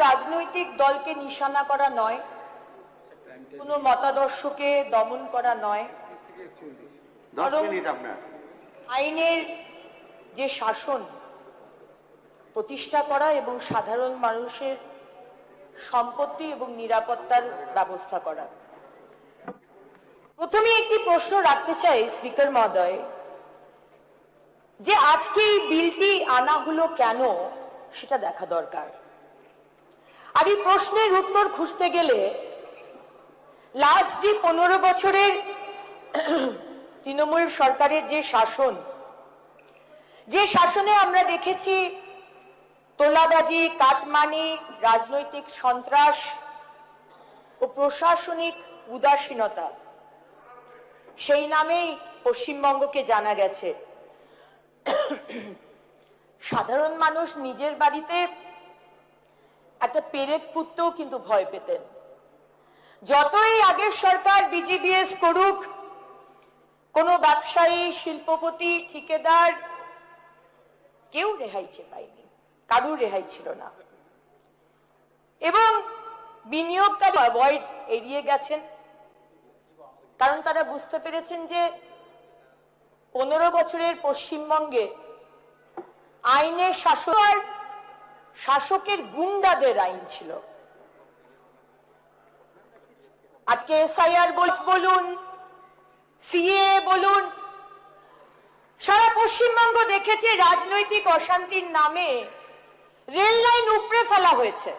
রাজনৈতিক দলকে নিশানা করা নয়, কোনো মতাদর্শকে দমন করা নয়, আইনের যে শাসন প্রতিষ্ঠা করা এবং সাধারণ মানুষের সম্পত্তি এবং নিরাপত্তার ব্যবস্থা করা। প্রথমে একটি প্রশ্ন রাখতে চাই স্পিকার মহোদয়, যে আজকে এই বিলটি আনা হলো কেন সেটা দেখা দরকার। আর এই প্রশ্নের উত্তর খুঁজতে গেলে লাস্ট যে 15 বছরের তৃণমূল সরকারের যে শাসনে আমরা দেখেছি তোলাবাজি, কাটমানি, রাজনৈতিক সন্ত্রাস ও প্রশাসনিক উদাসীনতা, সেই নামেই পশ্চিমবঙ্গকে জানা গেছে। সাধারণ মানুষ নিজের বাড়িতে একটা পেরেক পুঁততেও কিন্তু ভয় পেতেন। যতই আগের সরকার বিজিবিএস করুক, কোনো ব্যবসায়ী, শিল্পপতি, ঠিকাদার কেউ রেহাই পায়নি, কারুর রেহাই ছিল না। এবং বিনিয়োগকারী অ্যাভয়েড এড়িয়ে গেছেন, কারণ তারা বুঝতে পেরেছেন যে 15 বছরের পশ্চিমবঙ্গে আইনের শাসকের গুন্ডাদের আইন ছিল। আজকে এসআইআর বলুন, সিএ বলুন, সারা পশ্চিমবঙ্গ দেখেছে রাজনৈতিক অশান্তির নামে রেল লাইন উপড়ে ফেলা হয়েছে,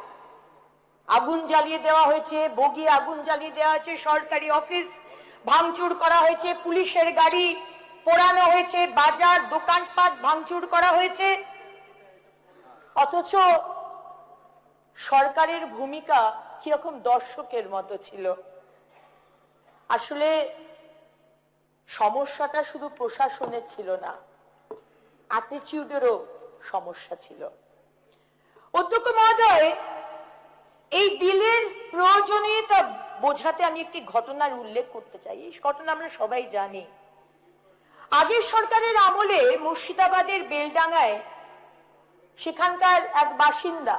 আগুন জ্বালিয়ে দেওয়া হয়েছে, বগি আগুন জ্বালিয়ে দেওয়া হয়েছে, সরকারি অফিস ভাঙচুর করা হয়েছে, পুলিশের গাড়ি পোড়ানো হয়েছে, বাজার দোকানপাট ভাঙচুর করা হয়েছে। অথচ সরকারের ভূমিকা কিরকম দর্শকের মতো ছিল। আসলে সমস্যাটা শুধু প্রশাসনের ছিল না, অ্যাটিটিউডেরও সমস্যা ছিল। অধ্যক্ষ মহোদয়, এই বিলের প্রয়োজনীয়তা বোঝাতে আমি একটি ঘটনার উল্লেখ করতে চাই। এই ঘটনা আমরা সবাই জানি। আগের সরকারের আমলে মুর্শিদাবাদের বেলডাঙ্গায় সেখানকার এক বাসিন্দা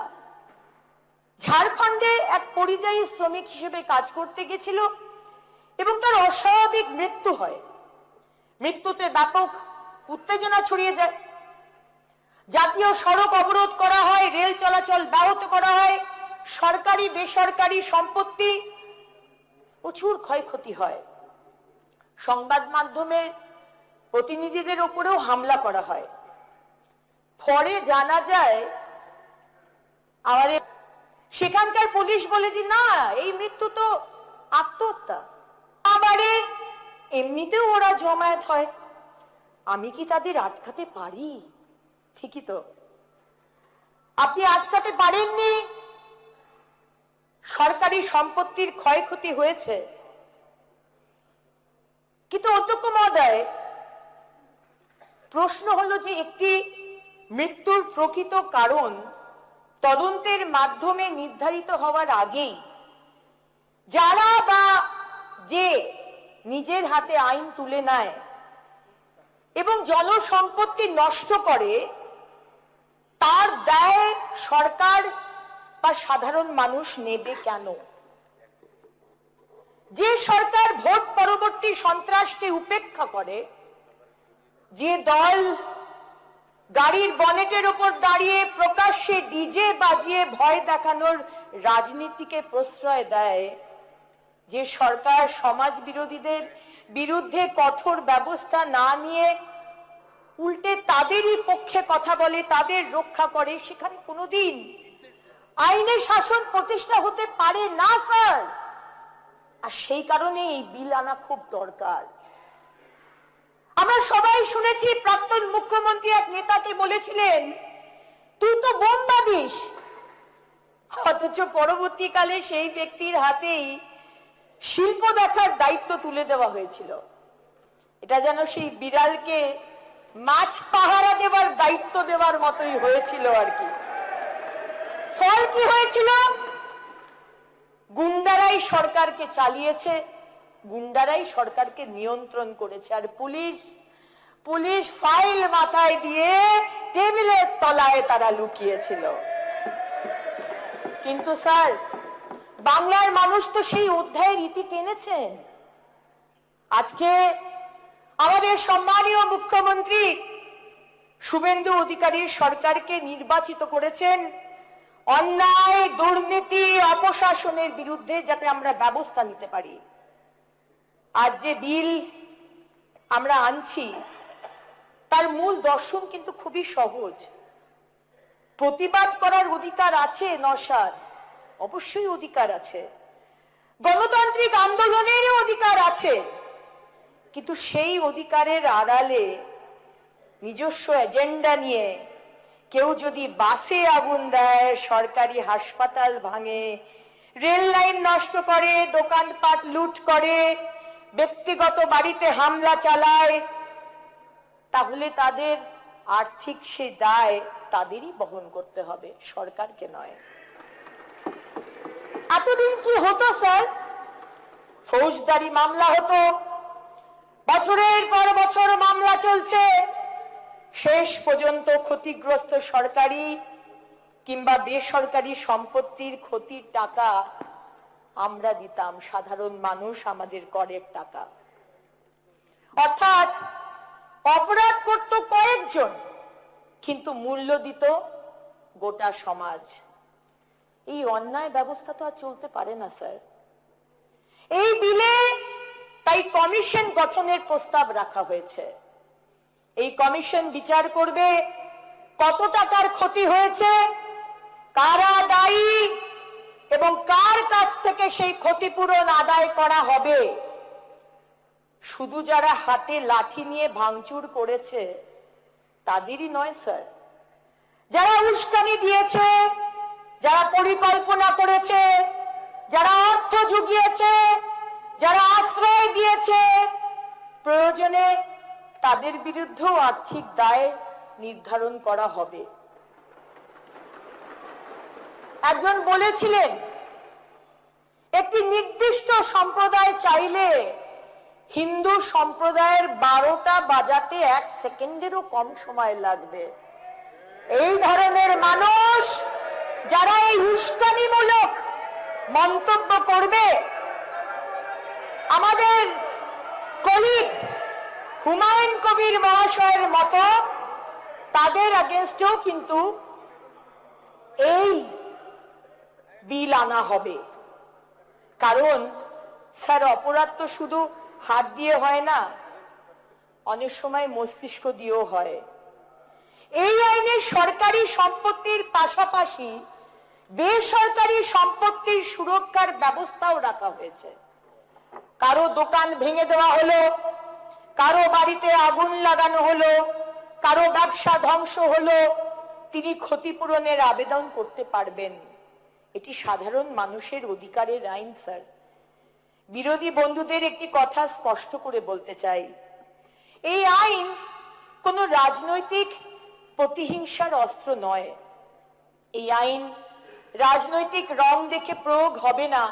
ঝাড়খণ্ডে এক পরিযায়ী শ্রমিক হিসেবে কাজ করতে গেছিল এবং তার অস্বাভাবিক মৃত্যু হয়। মৃত্যুতে ব্যাপক উত্তেজনা ছড়িয়ে যায়। জাতীয় সড়ক অবরোধ করা হয়, রেল চলাচল ব্যাহত করা হয়, সরকারি বেসরকারি সম্পত্তি প্রচুর ক্ষয়ক্ষতি হয়, সংবাদ মাধ্যমের প্রতিনিধিদের উপরেও হামলা করা হয়। পরে জানা যায় আমাদের সেখানকার পুলিশ বলে যে না, এই মৃত্যু তো আত্মহত্যা। আবারে এমনিতেও ওরা জমায়েত হয়, আমি কি তাদের আটকাতে পারি? ঠিকই তো, আপনি আটকাতে পারেননি। সরকারি সম্পত্তির ক্ষয়ক্ষতি হয়েছে, কিন্তু অধ্যক্ষ মহোদয়, প্রশ্ন হলো যে একটি মৃত্যুর প্রকৃত কারণ তদন্তের মাধ্যমে নির্ধারিত হওয়ার আগেই যারা বা যে নিজের হাতে আইন তুলে নেয় এবং জনসম্পত্তি নষ্ট করে, তার দায় সরকার বা সাধারণ মানুষ নেবে কেন? যে সরকার ভোট পরবর্তী সন্ত্রাসকে উপেক্ষা করে, যে দল গাড়ির বনেটের উপর দাঁড়িয়ে প্রকাশ্যে ডিজে বাজিয়ে ভয় দেখানোর রাজনীতিকে প্রশ্রয় দেয়, যে সরকার সমাজ বিরোধীদের বিরুদ্ধে কঠোর ব্যবস্থা না নিয়ে উল্টে তাদেরই পক্ষে কথা বলে, তাদের রক্ষা করে, সেখানে কোনোদিন আইনের শাসন প্রতিষ্ঠা হতে পারে না স্যার। আর সেই কারণে এই বিল আনা খুব দরকার। আমরা সবাই শুনেছি প্রাক্তন মুখ্যমন্ত্রী এক নেতাকে বলেছিলেন, তুই তো বোম বাঁধিস, অথচ পরবর্তীকালে সেই ব্যক্তির হাতেই শিল্প দেখার দায়িত্ব তুলে দেওয়া হয়েছিল। এটা যেন সেই বিড়ালকে মাছ পাহারা দেবার দায়িত্ব দেওয়ার মতোই হয়েছিল আর কি। ফল কি হয়েছিল? গুন্ডারাই সরকারকে চালিয়েছে, গুন্ডারাই সরকারকে নিয়ন্ত্রণ করেছে, আর পুলিশ ফাইল মাথায় দিয়ে টেবিলের তলায় তারা লুকিয়েছিল। কিন্তু স্যার, বাংলার মানুষ তো সেই অধ্যায়ের ইতি টেনেছেন। আজকে আমাদের সম্মানীয় মুখ্যমন্ত্রী শুভেন্দু অধিকারীর সরকারকে নির্বাচিত করেছেন অন্যায়, দুর্নীতি, অপশাসনের বিরুদ্ধে যাতে আমরা ব্যবস্থা নিতে পারি। আজ যে বিল আমরা আনছি তার মূল দর্শন কিন্তু খুবই সহজ। প্রতিবাদ করার অধিকার আছে নওশাদ, অবশ্যই অধিকার আছে। গণতান্ত্রিক আন্দোলনেরও অধিকার আছে, কিন্তু সেই অধিকারের আড়ালে নিজস্ব এজেন্ডা নিয়ে কেউ যদি বাসে আগুন দেয়, সরকারি হাসপাতাল ভাঙে, রেল লাইন নষ্ট করে, দোকানপাট লুট করে, ব্যক্তিগত বাড়িতে হামলা চালায়, তাহলে তাদের আর্থিক সে দায় তাদেরই বহন করতে হবে, সরকারকে নয়। এতদিন কি হতো স্যার? ফৌজদারি মামলা হতো, বছরের পর বছর মামলা চলছে, শেষ পর্যন্ত ক্ষতিগ্রস্ত সরকারি কিংবা বেসরকারি সম্পত্তির ক্ষতির টাকা আমরা দিতাম, সাধারণ মানুষ, আমাদের করের টাকা। অর্থাৎ অপরাধ করত কয়েকজন, কিন্তু মূল্য দিত গোটা সমাজ। এই অন্যায় ব্যবস্থা তো আর চলতে পারে না স্যার। এই বিলে তাই কমিশন গঠনের প্রস্তাব রাখা হয়েছে। এই কমিশন বিচার করবে কত টাকার ক্ষতি হয়েছে, কারা দায়ী এবং কার কাছ থেকে সেই ক্ষতিপূরণ আদায় করা হবে। শুধু যারা হাতে লাঠি নিয়ে ভাঙচুর করেছে তাদেরই নয় স্যার, যারা উস্কানি দিয়েছে, যারা পরিকল্পনা করেছে, যারা অর্থ জুগিয়েছে, যারা আশ্রয় দিয়েছে, প্রয়োজনে তাদের বিরুদ্ধেও আর্থিক দায় নির্ধারণ করা হবে। একজন বলেছিলেন, একটি নির্দিষ্ট সম্প্রদায় চাইলে হিন্দু সম্প্রদায়ের 12টা বাজাতে 1 সেকেন্ডেরও কম সময় লাগবে। এই ধরনের মানুষ যারা এই উস্কানিমূলক মন্তব্য করবে, আমাদের কলিগ হুমায়ুন কবির মহাশয়ের মতো তাদের এগেইনস্টেও কিন্তু এই বিল আনা হবে। কারণ স্যার, অপরাধ তো শুধু হাত দিয়ে হয় না, অনেক সময় মস্তিষ্ক দিয়েও হয়। এই আইনে সরকারি সম্পত্তির পাশাপাশি বেসরকারি সম্পত্তির সুরক্ষার ব্যবস্থাও রাখা হয়েছে। কারো দোকান ভেঙে দেওয়া হলো, কারো বাড়িতে আগুন লাগানো হলো, কারো ব্যবসা ধ্বংস হলো, তিনি ক্ষতিপূরণের আবেদন করতে পারবেন। এটি সাধারণ মানুষের অধিকারের আইন স্যার। বিরোধী বন্ধুদের একটি কথা স্পষ্ট করে বলতে চাই, এই আইন কোনো রাজনৈতিক প্রতিহিংসার অস্ত্র নয়। এই আইন রাজনৈতিক রং দেখে প্রয়োগ হবে না।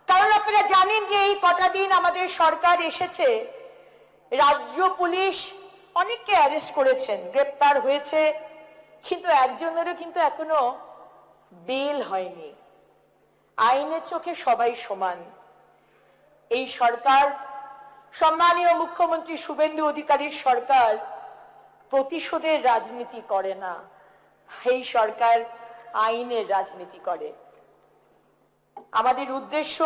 কারণ আপনারা জানেন যে এই কটা দিন আমাদের সরকার এসেছে, রাজ্য পুলিশ অনেককে অ্যারেস্ট করেছেন, গ্রেপ্তার হয়েছে, কিন্তু একজনেরও কিন্তু এখনো বেল হয়নি। আইনের চোখে সবাই সমান। এই সরকার, সম্মানীয় মুখ্যমন্ত্রী শুভেন্দু অধিকারীর সরকার প্রতিশোধের রাজনীতি করে না, এই সরকার আইনের রাজনীতি করে। আমাদের উদ্দেশ্য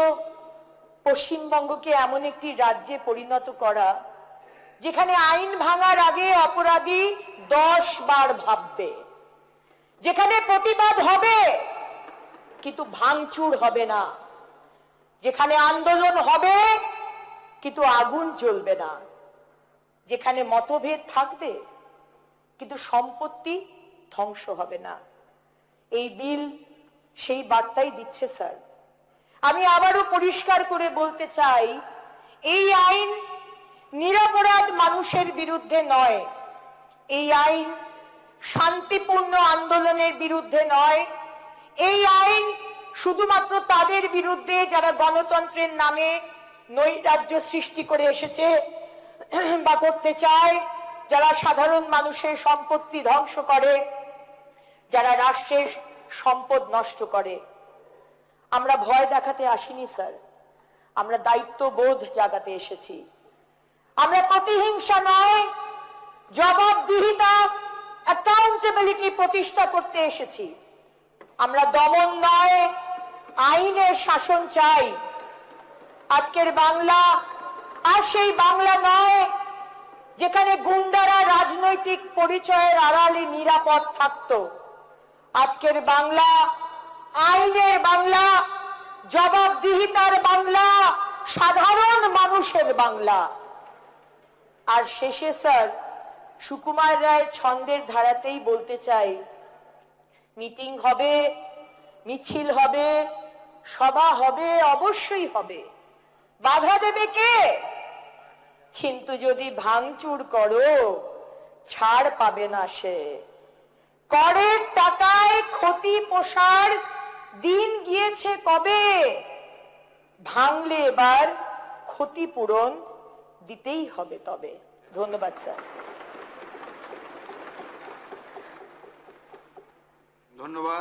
পশ্চিমবঙ্গকে এমন একটি রাজ্যে পরিণত করা যেখানে আইন ভাঙার আগে অপরাধী 10 বার ভাববে, যেখানে প্রতিবাদ হবে কিন্তু ভাঙচুর হবে না, যেখানে আন্দোলন হবে কিন্তু আগুন জ্বলবে না, যেখানে মতভেদ থাকবে কিন্তু সম্পত্তি ধ্বংস হবে না। এই বিল সেই বার্তাই দিচ্ছে স্যার। আমি আবারও পরিষ্কার করে বলতে চাই, এই আইন নিরপরাধ মানুষের বিরুদ্ধে নয়, এই আইন শান্তিপূর্ণ আন্দোলনের বিরুদ্ধে নয়, এই আইন শুধুমাত্র তাদের বিরুদ্ধে যারা গণতন্ত্রের নামে নৈরাজ্য সৃষ্টি করে এসেছে বা করতে চায়, যারা সাধারণ মানুষের সম্পত্তি ধ্বংস করে, যারা রাষ্ট্রের সম্পদ নষ্ট করে। আমরা ভয় দেখাতে আসিনি স্যার, আমরা দায়িত্ববোধ জাগাতে এসেছি। আমরা প্রতিহিংসা নয়, জবাবদিহিতা, অ্যাকাউন্টেবিলিটি প্রতিষ্ঠা করতে এসেছি। আমরা দমন নয়, আইনের শাসন চাই। আজকের বাংলা আর সেই বাংলা নয় যেখানে গুন্ডারা রাজনৈতিক পরিচয়ের আড়ালে নিরাপদ থাকতো। আজকের বাংলা আইনের বাংলা, জবাবদিহিতার বাংলা, সাধারণ মানুষের বাংলা। আর শেষে স্যার সুকুমার রায়ের ছন্দের ধারাতেই বলতে চাই, মিটিং হবে, মিছিল হবে, সভা হবে, অবশ্যই হবে, বাধা দেবে কে? কিন্তু যদি ভাঙচুর করো ছাড় পাবে না সে। করের টাকায় ক্ষতি পোষার দিন গিয়েছে কবে? ভাঙলে এবার ক্ষতিপূরণ দিতেই হবে তবে। ধন্যবাদ স্যার। ধন্যবাদ।